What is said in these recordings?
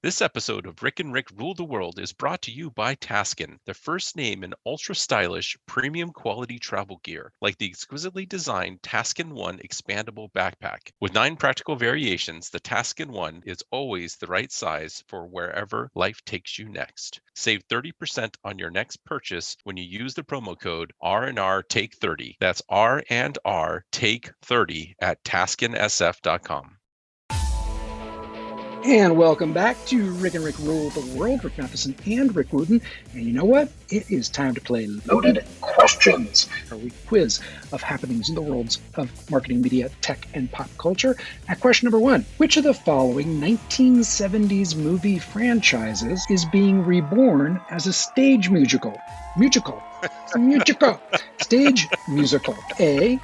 This episode of Rick and Rick Rule the World is brought to you by Taskin, the first name in ultra stylish, premium quality travel gear, like the exquisitely designed Taskin One expandable backpack. With 9 practical variations, the Taskin One is always the right size for wherever life takes you next. Save 30% on your next purchase when you use the promo code R&R Take 30. That's R&R Take 30 at taskinsf.com. And welcome back to Rick and Rick Rule the World. Rick Matheson and Rick Wooten. And you know what? It is time to play Loaded Questions, our week quiz of happenings in the worlds of marketing, media, tech, and pop culture. At question number 1, which of the following 1970s movie franchises is being reborn as a stage musical? Stage musical. A,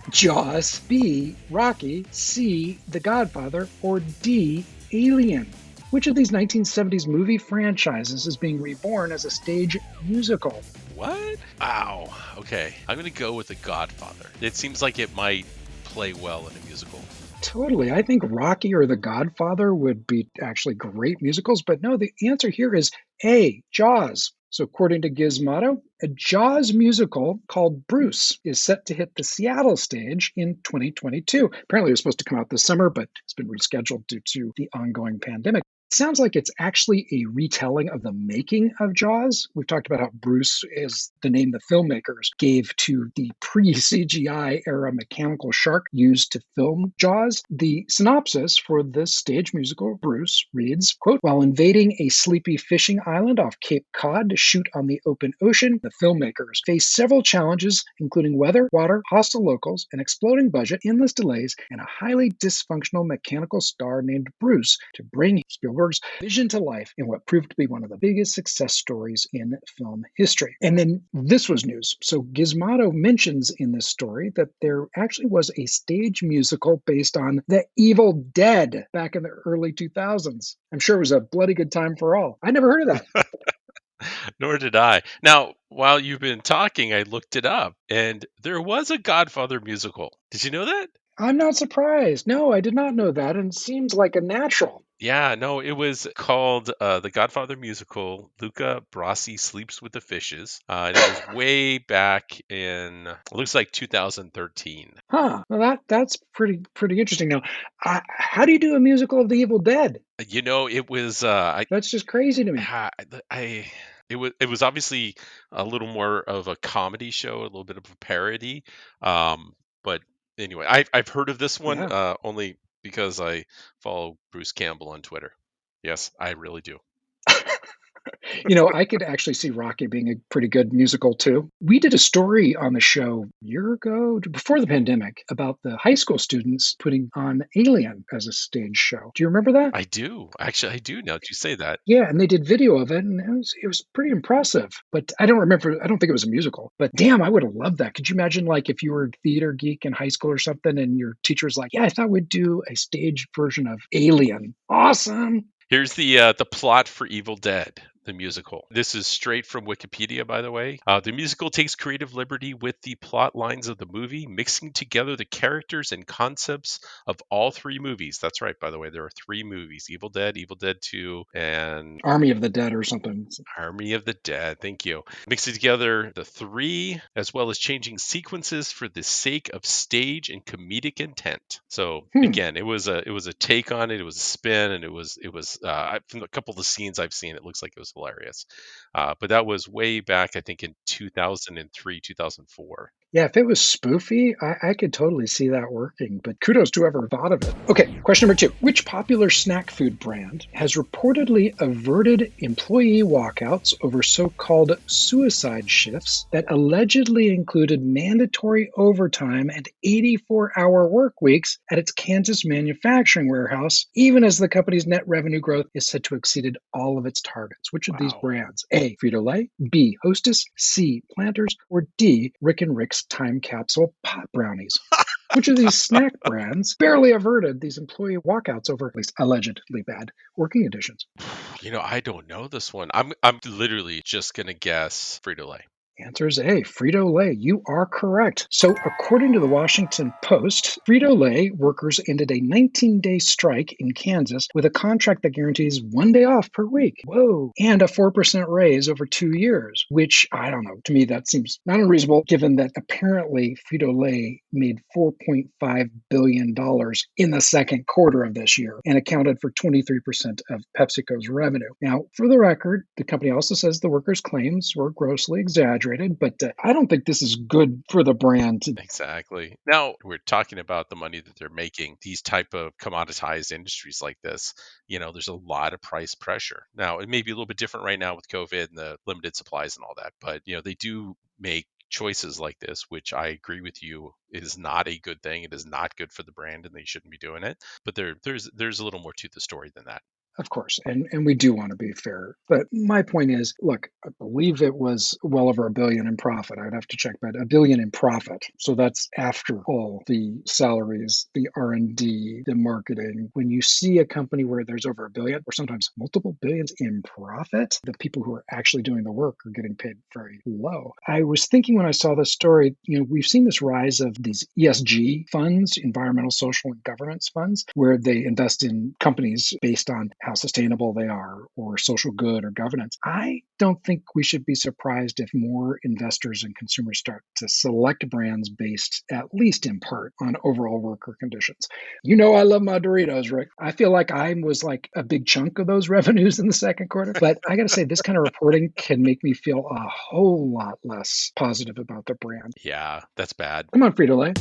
Jaws, B, Rocky, C, The Godfather, or D, Alien? Which of these 1970s movie franchises is being reborn as a stage musical? What? Wow. Okay. I'm going to go with The Godfather. It seems like it might play well in a musical. Totally. I think Rocky or The Godfather would be actually great musicals, but no, the answer here is A, Jaws. So according to Gizmodo, a Jaws musical called Bruce is set to hit the Seattle stage in 2022. Apparently it was supposed to come out this summer, but it's been rescheduled due to the ongoing pandemic. It sounds like it's actually a retelling of the making of Jaws. We've talked about how Bruce is the name the filmmakers gave to the pre-CGI era mechanical shark used to film Jaws. The synopsis for this stage musical, Bruce, reads, quote, while invading a sleepy fishing island off Cape Cod to shoot on the open ocean, the filmmakers face several challenges, including weather, water, hostile locals, an exploding budget, endless delays, and a highly dysfunctional mechanical star named Bruce to bring Spielberg's vision to life in what proved to be one of the biggest success stories in film history. And then this was news. So Gizmodo mentions in this story that there actually was a stage musical based on The Evil Dead back in the early 2000s. I'm sure it was a bloody good time for all. I never heard of that. Nor did I. Now, while you've been talking, I looked it up, and there was a Godfather musical. Did you know that? I'm not surprised. No, I did not know that, and it seems like a natural. Yeah, no, it was called The Godfather Musical. Luca Brasi Sleeps with the Fishes. And it was way back in, it looks like 2013. Huh. Well, that's pretty interesting. Now, how do you do a musical of The Evil Dead? You know, it was That's just crazy to me. I it was obviously a little more of a comedy show, a little bit of a parody. But anyway, I've heard of this one Yeah. only because I follow Bruce Campbell on Twitter. Yes, I really do. I could actually see Rocky being a pretty good musical too. We did a story on the show a year ago, before the pandemic, about the high school students putting on Alien as a stage show. Do you remember that? I do. Actually, I do now that you say that. Yeah, and they did video of it, and it was pretty impressive. But I don't remember. I don't think it was a musical. But damn, I would have loved that. Could you imagine, like, if you were a theater geek in high school or something, and your teacher's like, "Yeah, I thought we'd do a stage version of Alien." Awesome. Here's the plot for Evil Dead, the musical. This is straight from Wikipedia, by the way. The musical takes creative liberty with the plot lines of the movie, mixing together the characters and concepts of all 3 movies. That's right, by the way, there are 3 movies: Evil Dead, Evil Dead 2, and Army of the Dead or something. Army of the Dead. Thank you. Mixing together the 3, as well as changing sequences for the sake of stage and comedic intent. So Hmm. again, it was a take on it. It was a spin, and from a couple of the scenes I've seen, it looks like it was hilarious. But that was way back, I think, in 2003, 2004. Yeah, if it was spoofy, I could totally see that working, but kudos to whoever thought of it. Okay, question number 2. Which popular snack food brand has reportedly averted employee walkouts over so-called suicide shifts that allegedly included mandatory overtime and 84-hour work weeks at its Kansas manufacturing warehouse, even as the company's net revenue growth is said to have exceeded all of its targets? Which of these Wow. brands? A, Frito-Lay, B, Hostess, C, Planters, or D, Rick and Rick's time capsule pot brownies? Which of these snack brands barely averted these employee walkouts over at least allegedly bad working conditions? I don't know this one. I'm literally just gonna guess Frito-Lay. Answer is A, Frito-Lay. You are correct. So, according to the Washington Post, Frito-Lay workers ended a 19-day strike in Kansas with a contract that guarantees 1 day off per week. Whoa. And a 4% raise over 2 years, which, I don't know, to me that seems not unreasonable given that apparently Frito-Lay made $4.5 billion in the second quarter of this year and accounted for 23% of PepsiCo's revenue. Now, for the record, the company also says the workers' claims were grossly exaggerated, but I don't think this is good for the brand. Exactly. Now we're talking about the money that they're making. These type of commoditized industries like this, there's a lot of price pressure. Now it may be a little bit different right now with COVID and the limited supplies and all that, but they do make choices like this, which I agree with you is not a good thing. It is not good for the brand, and they shouldn't be doing it. But there's a little more to the story than that. Of course, and we do want to be fair. But my point is, look, I believe it was well over $1 billion in profit. I'd have to check, but $1 billion in profit. So that's after all the salaries, the R&D, the marketing. When you see a company where there's over $1 billion, or sometimes multiple billions in profit, the people who are actually doing the work are getting paid very low. I was thinking when I saw this story, we've seen this rise of these ESG funds, environmental, social, and governance funds, where they invest in companies based on how sustainable they are or social good or governance. I don't think we should be surprised if more investors and consumers start to select brands based, at least in part, on overall worker conditions. I love my Doritos, Rick. I feel like I was like a big chunk of those revenues in the second quarter. But I got to say, this kind of reporting can make me feel a whole lot less positive about the brand. Yeah, that's bad. Come on, Frito-Lay.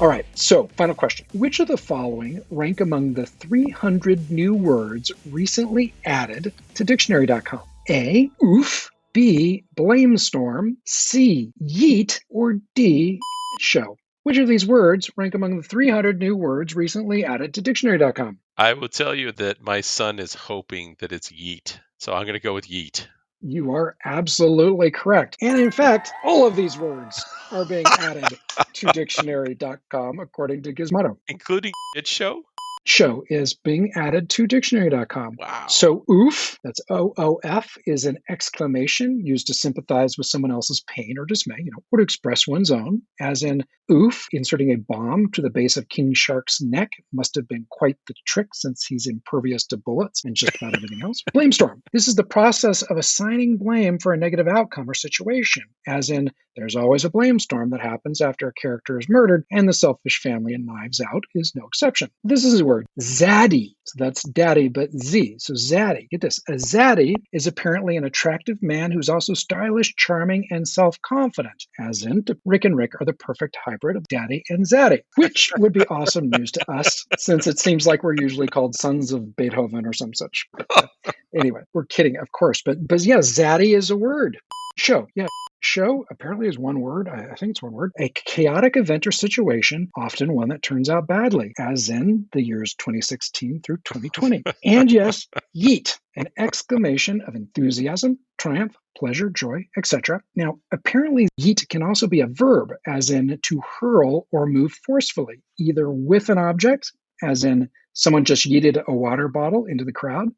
All right, so final question. Which of the following rank among the 300 new words recently added to dictionary.com? A, oof, B, blamestorm, C, yeet, or D, show? Which of these words rank among the 300 new words recently added to dictionary.com? I will tell you that my son is hoping that it's yeet. So I'm going to go with yeet. You are absolutely correct. And in fact, all of these words are being added to dictionary.com according to Gizmodo. Including it show? Show is being added to dictionary.com. Wow. So oof, that's OOF, is an exclamation used to sympathize with someone else's pain or dismay, or to express one's own, as in oof, inserting a bomb to the base of King Shark's neck must have been quite the trick since he's impervious to bullets and just about everything else. Blamestorm. This is the process of assigning blame for a negative outcome or situation, as in there's always a blamestorm that happens after a character is murdered, and the selfish family in Knives Out is no exception. This is a word, Zaddy. So that's daddy, but Z. So Zaddy. Get this. A Zaddy is apparently an attractive man who's also stylish, charming, and self-confident, as in Rick and Rick are the perfect hybrid of daddy and Zaddy, which would be awesome news to us, since it seems like we're usually called sons of Beethoven or some such. Anyway, we're kidding, of course. But yeah, Zaddy is a word. Show. Yeah. Show apparently is one word. I think it's one word. A chaotic event or situation, often one that turns out badly, as in the years 2016 through 2020. And yes, yeet, an exclamation of enthusiasm, triumph, pleasure, joy, etc. Now, apparently, yeet can also be a verb, as in to hurl or move forcefully, either with an object, as in someone just yeeted a water bottle into the crowd.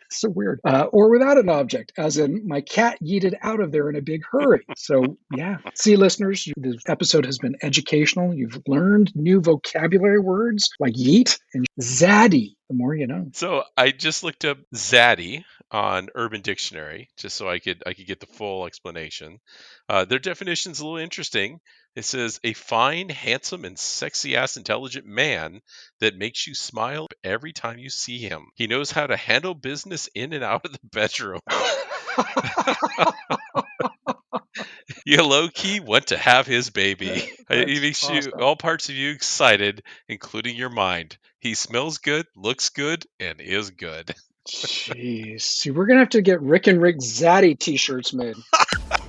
So weird. Or without an object, as in my cat yeeted out of there in a big hurry. So yeah. See, listeners, this episode has been educational. You've learned new vocabulary words like yeet and zaddy. The more you know. So I just looked up Zaddy on Urban Dictionary just so I could get the full explanation. Their definition's a little interesting. It says a fine, handsome, and sexy-ass intelligent man that makes you smile every time you see him. He knows how to handle business in and out of the bedroom. You low-key want to have his baby. He makes you all parts of you excited, including your mind. He smells good, looks good, and is good. Jeez. See, we're going to have to get Rick and Rick Zaddy t-shirts made.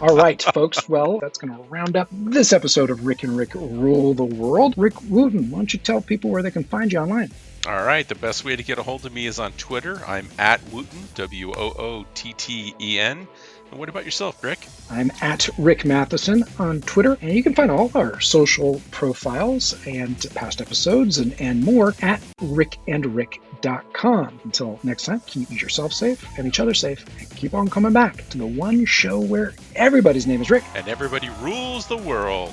All right, folks. Well, that's going to round up this episode of Rick and Rick Rule the World. Rick Wooten, why don't you tell people where they can find you online? All right. The best way to get a hold of me is on Twitter. I'm at Wooten, Wootten. And what about yourself, Rick? I'm at Rick Matheson on Twitter, and you can find all our social profiles and past episodes and more at rickandrick.com. Until next time, keep yourself safe and each other safe, and keep on coming back to the one show where everybody's name is Rick. And everybody rules the world.